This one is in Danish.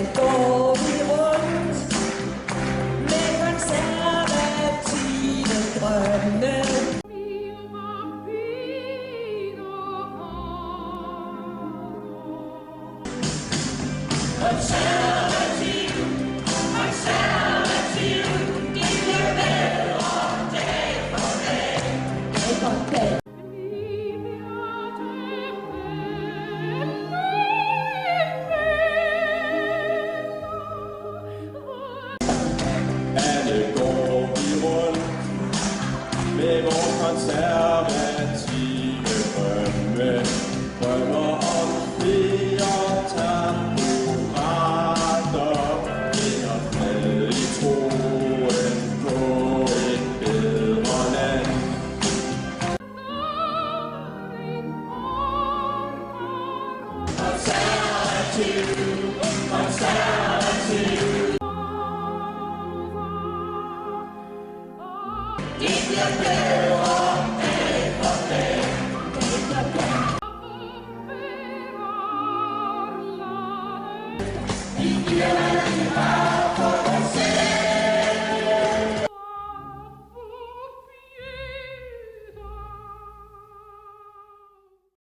Alle går vi rundt med konservative drømme. Konservative, konservative, de bliver bedre dag for dag. Dag for dag. Alle går vi rundt med vores konservative drømme. Drømmer om flere taburetter, vinder fred i troen på et bedre land. Konservative, konservative. Det bliver bedre.